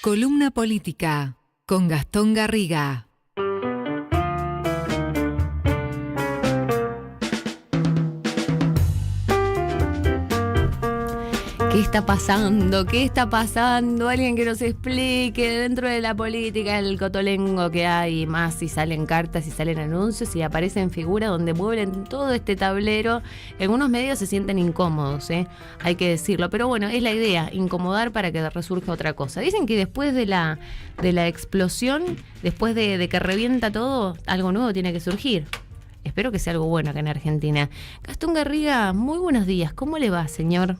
Columna política con Gastón Garriga. ¿Qué está pasando? ¿Qué está pasando? Alguien que nos explique dentro de la política el cotolengo que hay, más si salen cartas, si salen anuncios, y aparecen figuras donde mueven todo este tablero. Algunos medios se sienten incómodos, hay que decirlo, pero bueno, es la idea, incomodar para que resurja otra cosa. Dicen que después de la explosión, después de que revienta todo, algo nuevo tiene que surgir. Espero que sea algo bueno acá en Argentina. Gastón Garriga, muy buenos días. ¿Cómo le va, señor?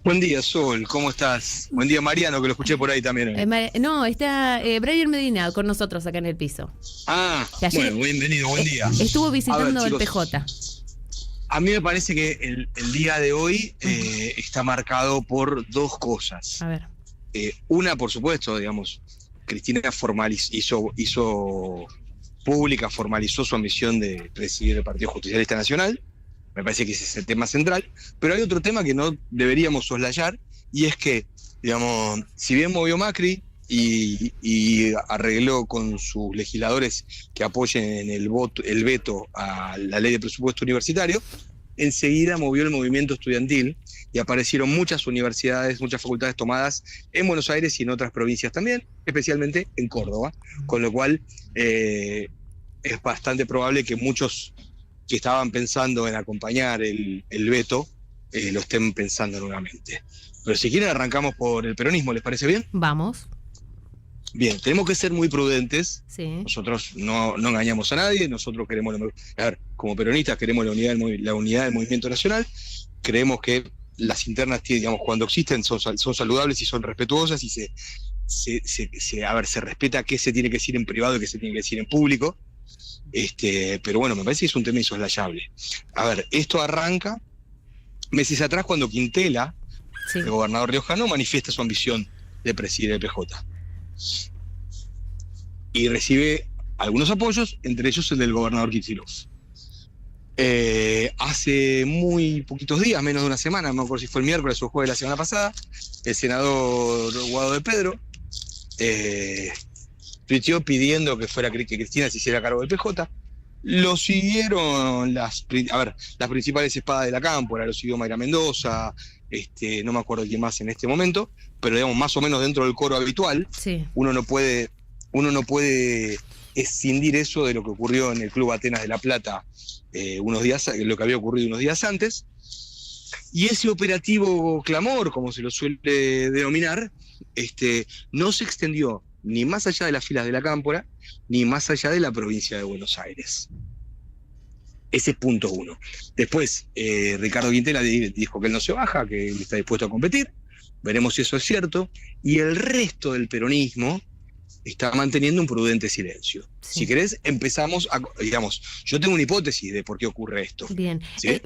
Buen día, Sol, ¿cómo estás? Buen día, Mariano, que lo escuché por ahí también. No, está Brian Medina con nosotros acá en el piso. Bueno, bienvenido, buen día. Estuvo visitando ver, el chicos, PJ. A mí me parece que el día de hoy está marcado por dos cosas. A ver. Una, por supuesto, digamos, Cristina hizo pública, formalizó su ambición de presidir el Partido Justicialista Nacional. Me parece que ese es el tema central, pero hay otro tema que no deberíamos soslayar, y es que, digamos, si bien movió Macri y arregló con sus legisladores que apoyen el veto a la ley de presupuesto universitario, enseguida movió el movimiento estudiantil y aparecieron muchas universidades, muchas facultades tomadas en Buenos Aires y en otras provincias también, especialmente en Córdoba, con lo cual es bastante probable que muchos que estaban pensando en acompañar el veto, lo estén pensando nuevamente. Pero si quieren arrancamos por el peronismo, ¿les parece bien? Vamos. Bien, tenemos que ser muy prudentes. Sí. Nosotros no engañamos a nadie, nosotros queremos, como peronistas queremos la unidad del movimiento nacional, creemos que las internas, digamos, cuando existen son saludables y son respetuosas, y se respeta qué se tiene que decir en privado y qué se tiene que decir en público. Pero bueno, me parece que es un tema insoslayable. Esto arranca meses atrás cuando Quintela, sí, el gobernador riojano, manifiesta su ambición de presidir el PJ. Y recibe algunos apoyos, entre ellos el del gobernador Kicillof. Hace muy poquitos días, menos de una semana, no me acuerdo si fue el miércoles o el jueves de la semana pasada, el senador Guado de Pedro tuiteó pidiendo que Cristina se hiciera cargo del PJ. Lo siguieron las principales espadas de la cámpora, lo siguió Mayra Mendoza, no me acuerdo quién más en este momento, pero digamos más o menos dentro del coro habitual. Sí. Uno no puede escindir eso de lo que ocurrió en el Club Atenas de La Plata lo que había ocurrido unos días antes. Y ese operativo clamor, como se lo suele denominar, no se extendió ni más allá de las filas de la cámpora, ni más allá de la provincia de Buenos Aires. Ese es punto uno. Después, Ricardo Quintela dijo que él no se baja, que él está dispuesto a competir. Veremos si eso es cierto. Y el resto del peronismo está manteniendo un prudente silencio. Sí. Si querés, empezamos yo tengo una hipótesis de por qué ocurre esto. Bien. ¿Sí?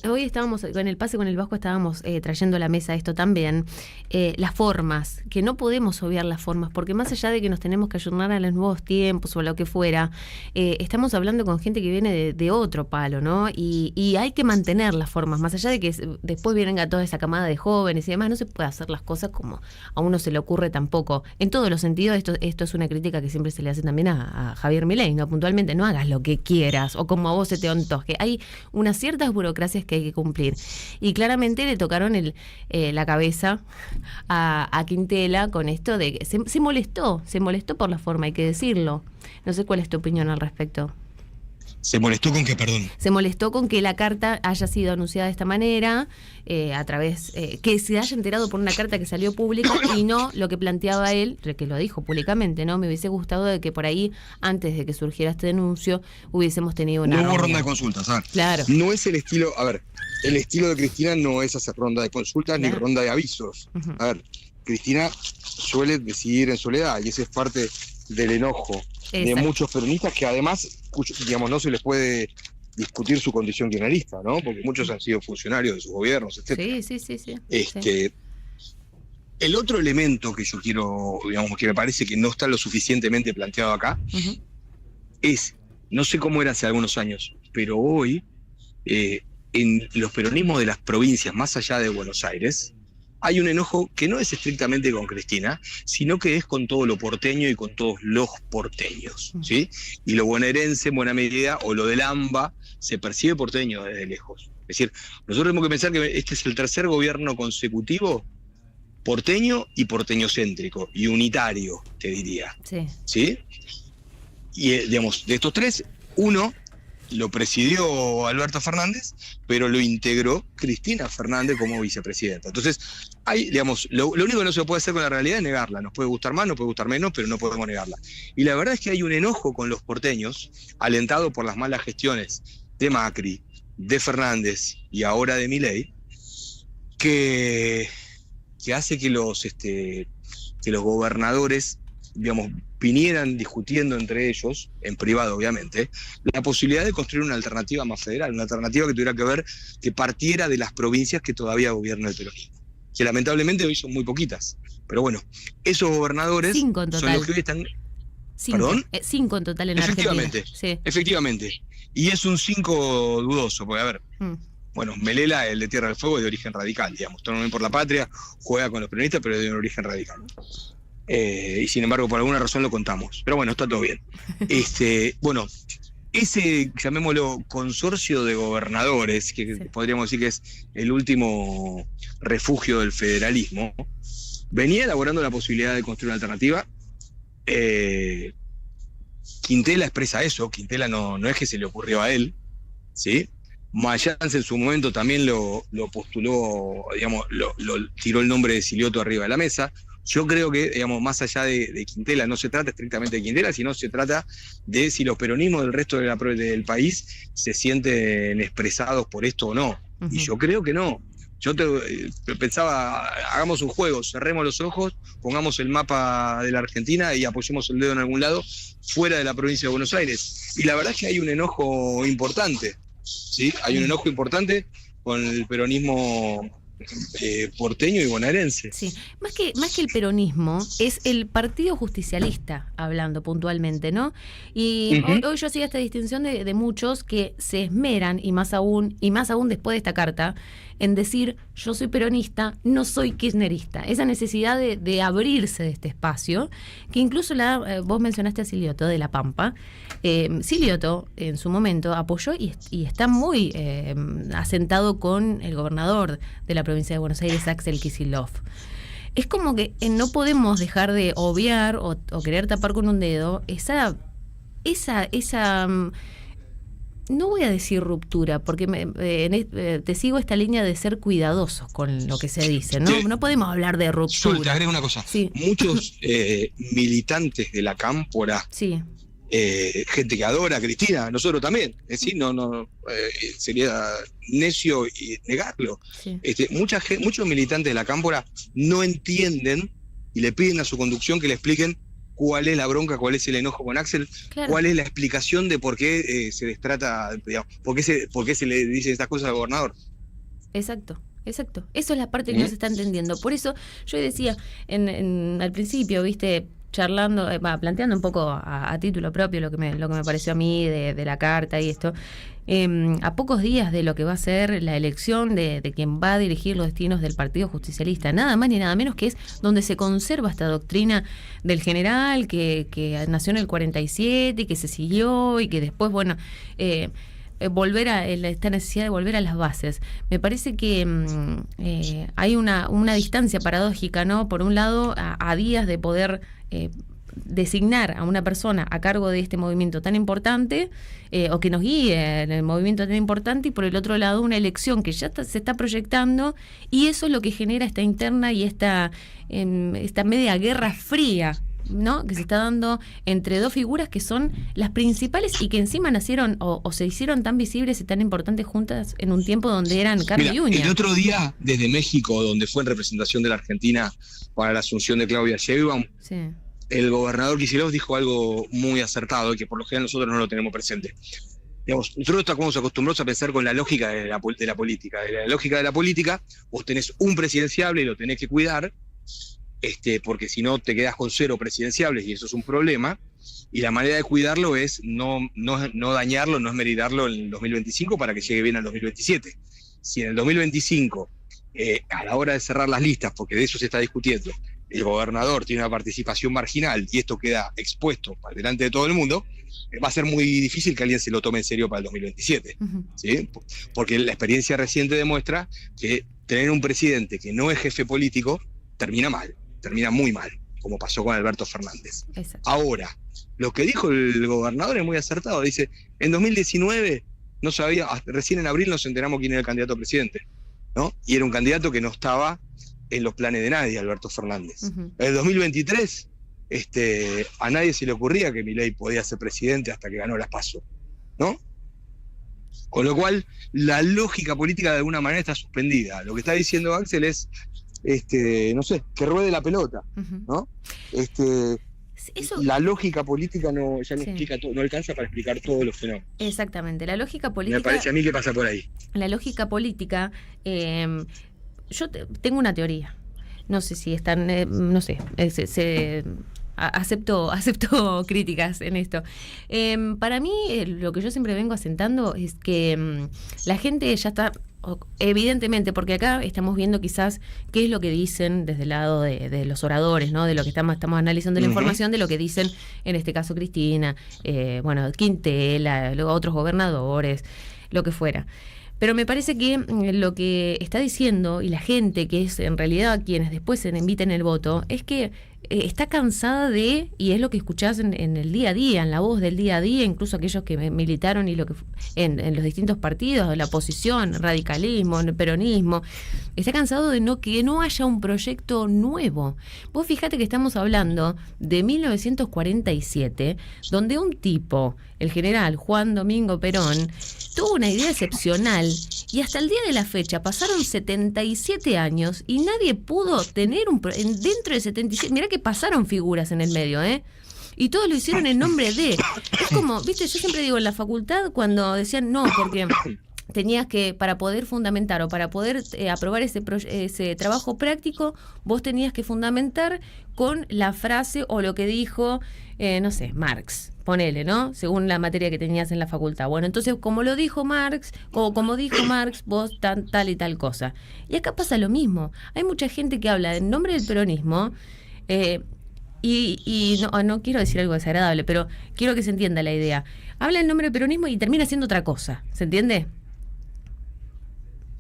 Hoy estábamos, con el pase con el Vasco, estábamos trayendo a la mesa esto también, las formas, que no podemos obviar las formas, porque más allá de que nos tenemos que ayornar a los nuevos tiempos o a lo que fuera, estamos hablando con gente que viene de otro palo, ¿no? Y hay que mantener las formas, más allá de que después venga toda esa camada de jóvenes y demás, no se puede hacer las cosas como a uno se le ocurre tampoco. En todos los sentidos, esto es una crítica que siempre se le hace también a Javier Milei, ¿no? Puntualmente, no hagas lo que quieras o como a vos se te antoje. Hay unas ciertas burocracias que hay que cumplir. Y claramente le tocaron la cabeza a Quintela con esto de que se molestó por la forma, hay que decirlo. No sé cuál es tu opinión al respecto. ¿Se molestó con qué, perdón? Se molestó con que la carta haya sido anunciada de esta manera, a través, que se haya enterado por una carta que salió pública y no lo que planteaba él, que lo dijo públicamente, ¿no? Me hubiese gustado de que por ahí, antes de que surgiera este denuncio, hubiésemos tenido una... No hubo ronda de consultas, ¿sabes? Claro. No es el estilo, el estilo de Cristina no es hacer ronda de consultas, claro, ni ronda de avisos. Uh-huh. Cristina suele decidir en soledad, y ese es parte del enojo de muchos peronistas, que además, digamos, no se les puede discutir su condición kirchnerista, ¿no? Porque muchos han sido funcionarios de sus gobiernos, etc. Sí. El otro elemento que yo quiero, digamos, que me parece que no está lo suficientemente planteado acá, uh-huh, es, no sé cómo era hace algunos años, pero hoy, en los peronismos de las provincias más allá de Buenos Aires, hay un enojo que no es estrictamente con Cristina, sino que es con todo lo porteño y con todos los porteños, ¿sí? Y lo bonaerense, en buena medida, o lo del AMBA, se percibe porteño desde lejos. Es decir, nosotros tenemos que pensar que este es el tercer gobierno consecutivo porteño y porteñocéntrico, y unitario, te diría. Sí. ¿Sí? Y, digamos, de estos tres, uno lo presidió Alberto Fernández, pero lo integró Cristina Fernández como vicepresidenta. Entonces, hay, digamos, lo único que no se puede hacer con la realidad es negarla. Nos puede gustar más, nos puede gustar menos, pero no podemos negarla. Y la verdad es que hay un enojo con los porteños, alentado por las malas gestiones de Macri, de Fernández y ahora de Milei, que hace que los gobernadores, digamos, vinieran discutiendo entre ellos, en privado obviamente, la posibilidad de construir una alternativa más federal, una alternativa que tuviera que ver, que partiera de las provincias que todavía gobierna el peronismo, que lamentablemente hoy son muy poquitas. Pero bueno, esos gobernadores 5 en total. son los que hoy están... 5. ¿Perdón? 5 en total en Efectivamente, Argentina. Sí. efectivamente. Y es un 5 dudoso, porque a ver, bueno, Melela, el de Tierra del Fuego, es de origen radical, digamos, Todo por la Patria, juega con los peronistas, pero es de origen radical. Y sin embargo, por alguna razón lo contamos. Pero bueno, está todo bien. Bueno, ese, llamémoslo, consorcio de gobernadores, que podríamos decir que es el último refugio del federalismo, venía elaborando la posibilidad de construir una alternativa. Quintela expresa eso. Quintela no es que se le ocurrió a él, ¿sí? Mayans en su momento también lo postuló, digamos, lo tiró el nombre de Silioto arriba de la mesa. Yo creo que, digamos, más allá de Quintela, no se trata estrictamente de Quintela, sino se trata de si los peronismos del resto del país se sienten expresados por esto o no. Y yo creo que no. Yo pensaba, hagamos un juego, cerremos los ojos, pongamos el mapa de la Argentina y apoyemos el dedo en algún lado fuera de la provincia de Buenos Aires. Y la verdad es que hay un enojo importante, ¿sí? Hay un enojo importante con el peronismo porteño y bonaerense. Sí, más que el peronismo, es el Partido Justicialista, hablando puntualmente, ¿no? Y hoy yo hacía esta distinción de muchos que se esmeran, y más aún después de esta carta, en decir, yo soy peronista, no soy kirchnerista. Esa necesidad de abrirse de este espacio, que incluso vos mencionaste a Silioto de La Pampa. Silioto, en su momento, apoyó y está muy asentado con el gobernador de la provincia de Buenos Aires, Axel Kicillof. Es como que no podemos dejar de obviar o querer tapar con un dedo esa no voy a decir ruptura, porque te sigo esta línea de ser cuidadosos con lo que se dice, ¿no? No podemos hablar de ruptura. Te agrego una cosa. Sí. Muchos militantes de la cámpora, sí, gente que adora a Cristina, nosotros también, es decir, sería necio negarlo. Sí. Muchos militantes de la cámpora no entienden y le piden a su conducción que le expliquen cuál es la bronca, cuál es el enojo con Axel, claro, cuál es la explicación de por qué se les trata, digamos, por qué se le dicen estas cosas al gobernador. Exacto. Eso es la parte que no se está entendiendo. Por eso yo decía al principio, viste, charlando, planteando un poco a título propio lo que me pareció a mí de la carta y esto, a pocos días de lo que va a ser la elección de quien va a dirigir los destinos del Partido Justicialista, nada más ni nada menos, que es donde se conserva esta doctrina del general que nació en el 47 y que se siguió y que después, bueno, esta necesidad de volver a las bases. Me parece que hay una distancia paradójica, ¿no? Por un lado, a días de poder designar a una persona a cargo de este movimiento tan importante, o que nos guíe en el movimiento tan importante, y por el otro lado una elección que ya se está proyectando, y eso es lo que genera esta interna y esta media guerra fría, ¿no?, que se está dando entre dos figuras que son las principales y que encima nacieron o se hicieron tan visibles y tan importantes juntas en un tiempo donde eran carne y uña. El otro día, desde México, donde fue en representación de la Argentina para la asunción de Claudia Sheinbaum, sí, el gobernador Kicillof dijo algo muy acertado y que por lo general nosotros no lo tenemos presente. Digamos, nosotros estamos acostumbrados a pensar con la lógica de la política. De la lógica de la política, vos tenés un presidenciable y lo tenés que cuidar, porque si no te quedás con 0 presidenciables y eso es un problema, y la manera de cuidarlo es no dañarlo, no esmeritarlo en el 2025 para que llegue bien al 2027. Si en el 2025 a la hora de cerrar las listas, porque de eso se está discutiendo, el gobernador tiene una participación marginal y esto queda expuesto delante de todo el mundo, va a ser muy difícil que alguien se lo tome en serio para el 2027. ¿Sí? Porque la experiencia reciente demuestra que tener un presidente que no es jefe político termina mal, termina muy mal, como pasó con Alberto Fernández. Exacto. Ahora, lo que dijo el gobernador es muy acertado. Dice, en 2019 no sabía, recién en abril nos enteramos quién era el candidato a presidente, ¿no? Y era un candidato que no estaba en los planes de nadie, Alberto Fernández. En el 2023, a nadie se le ocurría que Milei podía ser presidente hasta que ganó las PASO, ¿no? Con lo cual, la lógica política de alguna manera está suspendida. Lo que está diciendo Axel es, no sé, que ruede la pelota, ¿no? Eso, la lógica política ya no sí, explica todo, no alcanza para explicar todos los fenómenos. exactamente, la lógica política. Me parece a mí que pasa por ahí. La lógica política, yo tengo una teoría. No sé si están, no sé, acepto críticas en esto. Para mí, lo que yo siempre vengo asentando es que la gente ya está, evidentemente, porque acá estamos viendo quizás qué es lo que dicen desde el lado de los oradores, ¿no? De lo que estamos analizando la información, de lo que dicen, en este caso Cristina, Quintela, luego otros gobernadores, lo que fuera. Pero me parece que lo que está diciendo, y la gente, que es en realidad quienes después se emiten el voto, es que está cansada de, y es lo que escuchás en el día a día, en la voz del día a día, incluso aquellos que militaron y lo que en los distintos partidos, la oposición, radicalismo, el peronismo, está cansado de que no haya un proyecto nuevo. Vos fíjate que estamos hablando de 1947, donde un tipo, el general Juan Domingo Perón, tuvo una idea excepcional y hasta el día de la fecha pasaron 77 años y nadie pudo tener dentro de 77, mirá que pasaron figuras en el medio, y todos lo hicieron en nombre de. Es como, viste, yo siempre digo en la facultad cuando decían no, porque tenías que, para poder fundamentar o para poder aprobar ese trabajo práctico, vos tenías que fundamentar con la frase o lo que dijo, no sé, Marx, ponele, ¿no? Según la materia que tenías en la facultad. Bueno, entonces, como lo dijo Marx, o como dijo Marx, vos tal y tal cosa. Y acá pasa lo mismo. Hay mucha gente que habla en nombre del peronismo, y no quiero decir algo desagradable, pero quiero que se entienda la idea. Habla en nombre del peronismo y termina haciendo otra cosa, ¿se entiende?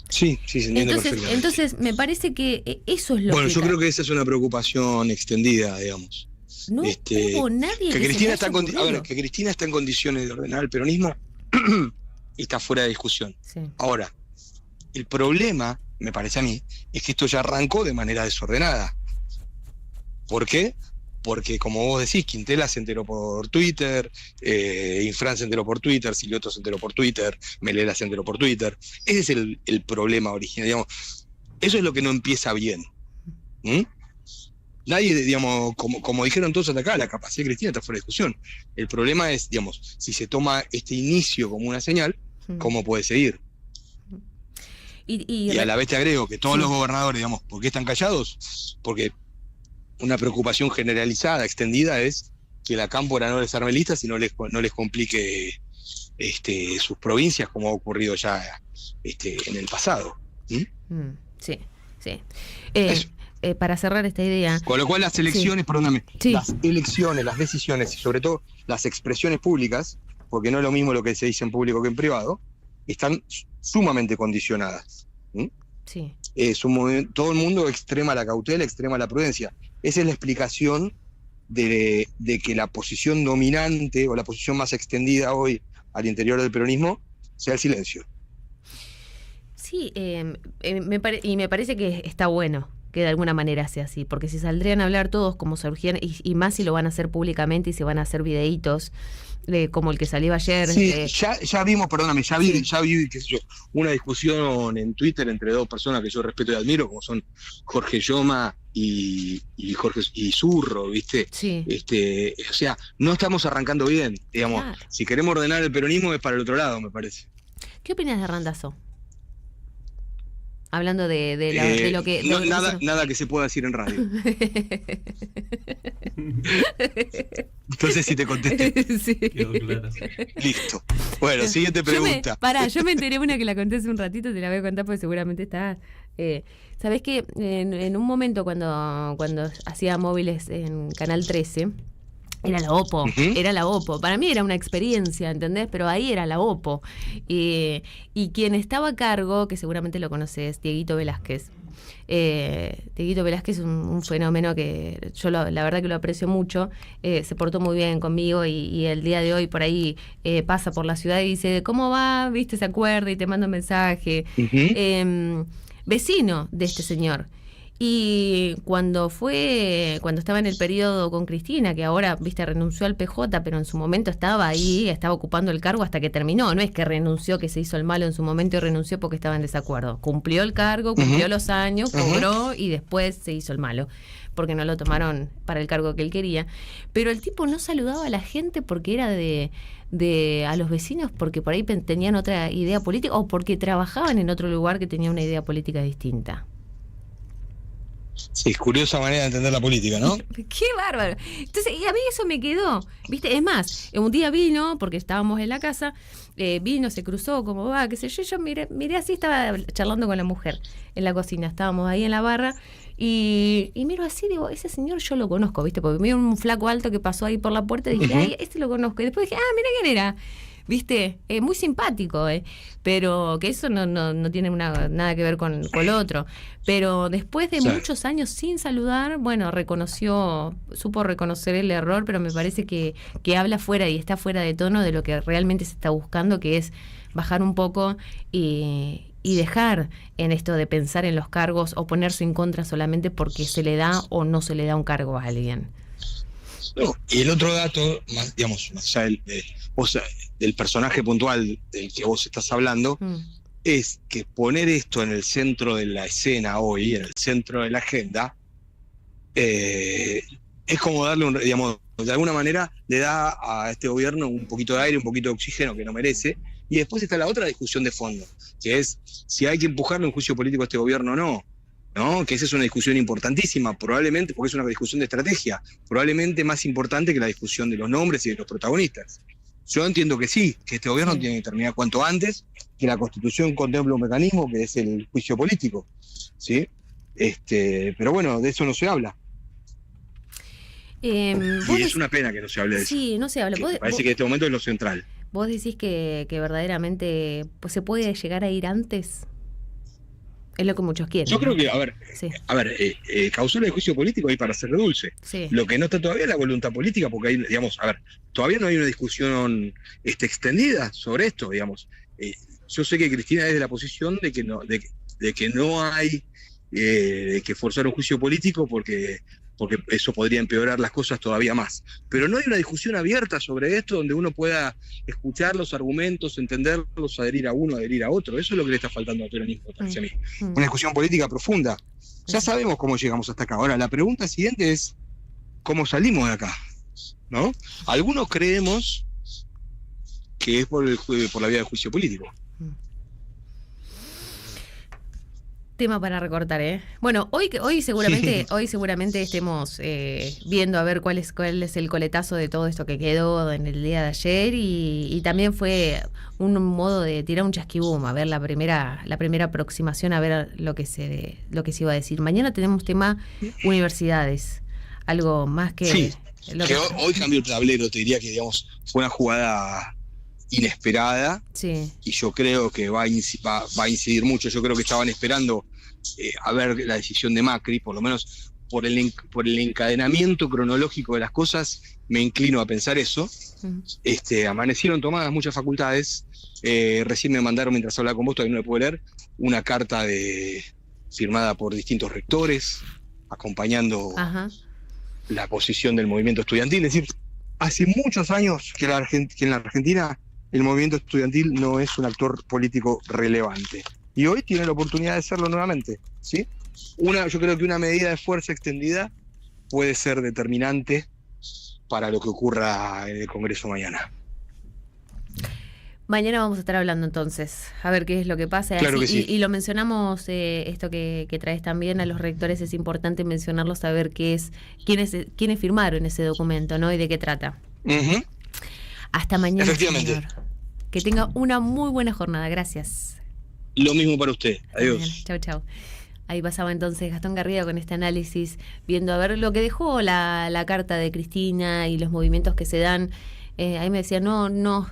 Sí, se entiende perfectamente. Entonces, me parece que eso es lo que... Bueno, yo creo que esa es una preocupación extendida, digamos. No hubo nadie que Cristina está que Cristina está en condiciones de ordenar el peronismo y está fuera de discusión. Sí. Ahora, el problema, me parece a mí, es que esto ya arrancó de manera desordenada. ¿Por qué? Porque, como vos decís, Quintela se enteró por Twitter, Infran se enteró por Twitter, Silioto se enteró por Twitter, Melela se enteró por Twitter. Ese es el problema original, digamos. Eso es lo que no empieza bien. Nadie, digamos, como dijeron todos hasta acá, la capacidad de Cristina está fuera de discusión. El problema es, digamos, si se toma este inicio como una señal, ¿cómo puede seguir? Y a la vez te agrego que todos los gobernadores, digamos, ¿por qué están callados? Porque una preocupación generalizada, extendida, es que la cámpora no les arme listas y no les complique sus provincias, como ha ocurrido ya en el pasado. Sí. Para cerrar esta idea. Con lo cual las elecciones, las elecciones, las decisiones y sobre todo las expresiones públicas, porque no es lo mismo lo que se dice en público que en privado, están sumamente condicionadas. Sí. Todo el mundo extrema la cautela, extrema la prudencia. Esa es la explicación de que la posición dominante o la posición más extendida hoy al interior del peronismo sea el silencio. Sí, me parece que está bueno que de alguna manera sea así, porque si saldrían a hablar todos como surgían, y más si lo van a hacer públicamente y se van a hacer videitos, como el que salió ayer. Sí, ya vimos, perdóname, ya vi, qué sé yo, una discusión en Twitter entre dos personas que yo respeto y admiro, como son Jorge Yoma y Jorge y Zurro, ¿viste? Sí. O sea, no estamos arrancando bien, digamos. Claro. Si queremos ordenar el peronismo es para el otro lado, me parece. ¿Qué opinas de Randazzo? Hablando de lo que... Nada que se pueda decir en radio. No sé si te contesté. Sí. Quedó claro. Listo. Bueno, siguiente pregunta. Yo me enteré una que la conté hace un ratito, te la voy a contar porque seguramente está Sabés que en un momento cuando hacía móviles en Canal 13, era la OPO, era la OPO. Para mí era una experiencia, ¿entendés? Pero ahí era la OPO. Y quien estaba a cargo, que seguramente lo conoces, Dieguito Velázquez. Dieguito Velázquez es un fenómeno que yo la verdad que lo aprecio mucho. Se portó muy bien conmigo y el día de hoy por ahí pasa por la ciudad y dice, ¿cómo va? ¿Viste? Se acuerda y te manda un mensaje. Vecino de este señor. Y cuando estaba en el periodo con Cristina, que ahora, viste, renunció al PJ, pero en su momento estaba ahí, estaba ocupando el cargo hasta que terminó. No es que renunció, que se hizo el malo en su momento y renunció porque estaba en desacuerdo. Cumplió el cargo, cumplió los años, cobró y después se hizo el malo, porque no lo tomaron para el cargo que él quería. Pero el tipo no saludaba a la gente porque era a los vecinos, porque por ahí tenían otra idea política o porque trabajaban en otro lugar que tenía una idea política distinta. Sí, curiosa manera de entender la política, ¿no? ¡Qué bárbaro! Entonces, y a mí eso me quedó, ¿viste? Es más, un día vino, porque estábamos en la casa, vino, se cruzó, como va, qué sé yo miré así, estaba charlando con la mujer en la cocina, estábamos ahí en la barra, y miro así, digo, ese señor yo lo conozco, ¿viste? Porque miro un flaco alto que pasó ahí por la puerta y dije, ay, este lo conozco. Y después dije, mira quién era. ¿Viste? Muy simpático, pero que eso no tiene nada que ver con lo otro. Pero después de muchos años sin saludar, bueno, supo reconocer el error, pero me parece que habla fuera y está fuera de tono de lo que realmente se está buscando, que es bajar un poco y dejar en esto de pensar en los cargos o ponerse en contra solamente porque se le da o no se le da un cargo a alguien. No, y el otro dato, más allá del personaje puntual del que vos estás hablando, es que poner esto en el centro de la escena hoy, en el centro de la agenda, es como darle de alguna manera le da a este gobierno un poquito de aire, un poquito de oxígeno que no merece. Y después está la otra discusión de fondo, que es si hay que empujarle un juicio político a este gobierno o no. ¿No? Que esa es una discusión importantísima, probablemente, porque es una discusión de estrategia, probablemente más importante que la discusión de los nombres y de los protagonistas. Yo entiendo que sí, que este gobierno tiene que terminar cuanto antes, que la Constitución contempla un mecanismo que es el juicio político, ¿sí? Pero bueno, de eso no se habla. Y es una pena que no se hable de eso. Sí, no se habla. Parece que en este momento es lo central. ¿Vos decís que verdaderamente se puede llegar a ir antes? Es lo que muchos quieren. Yo creo que, causales de juicio político hay para hacerle dulce. Sí. Lo que no está todavía es la voluntad política, porque hay, todavía no hay una discusión extendida sobre esto, yo sé que Cristina es de la posición de que no hay que forzar un juicio político porque eso podría empeorar las cosas todavía más. Pero no hay una discusión abierta sobre esto donde uno pueda escuchar los argumentos, entenderlos, adherir a uno, adherir a otro. Eso es lo que le está faltando al peronismo, parece a mí. Una discusión política profunda. Ya sabemos cómo llegamos hasta acá. Ahora, la pregunta siguiente es ¿cómo salimos de acá? ¿No? Algunos creemos que es por la vía del juicio político. Tema para recortar, ¿eh? Bueno, hoy seguramente estemos viendo a ver cuál es el coletazo de todo esto que quedó en el día de ayer y también fue un modo de tirar un chasquibum, a ver la primera aproximación, a ver lo que se iba a decir. Mañana tenemos tema universidades, algo más que... Sí, que hoy cambió el tablero, te diría que fue una jugada inesperada, sí. Y yo creo que va a incidir mucho. Yo creo que estaban esperando a ver la decisión de Macri, por lo menos por el encadenamiento cronológico de las cosas, me inclino a pensar eso. Amanecieron tomadas muchas facultades. Recién me mandaron, mientras hablaba con vos, todavía no lo puedo leer, una carta firmada por distintos rectores, acompañando la posición del movimiento estudiantil. Es decir, hace muchos años que en la Argentina el movimiento estudiantil no es un actor político relevante. Y hoy tiene la oportunidad de serlo nuevamente, ¿sí? Yo creo que una medida de fuerza extendida puede ser determinante para lo que ocurra en el Congreso mañana. Mañana vamos a estar hablando entonces, a ver qué es lo que pasa. Claro que sí. Y lo mencionamos, esto que traes también a los rectores, es importante mencionarlo, saber quiénes firmaron ese documento, ¿no? Y de qué trata. Hasta mañana. Efectivamente. Señor. Que tenga una muy buena jornada. Gracias. Lo mismo para usted. Adiós. Chau, chau. Ahí pasaba entonces Gastón Garriga con este análisis, viendo a ver lo que dejó la carta de Cristina y los movimientos que se dan. Ahí me decía, no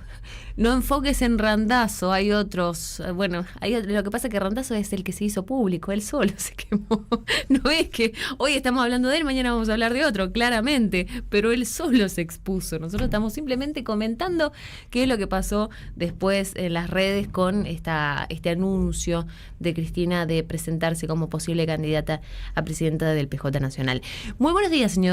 enfoques en Randazzo, hay otros. Bueno, lo que pasa es que Randazzo es el que se hizo público, él solo se quemó. No es que hoy estamos hablando de él, mañana vamos a hablar de otro, claramente, pero él solo se expuso. Nosotros estamos simplemente comentando qué es lo que pasó después en las redes con este anuncio de Cristina de presentarse como posible candidata a presidenta del PJ Nacional. Muy buenos días, señor.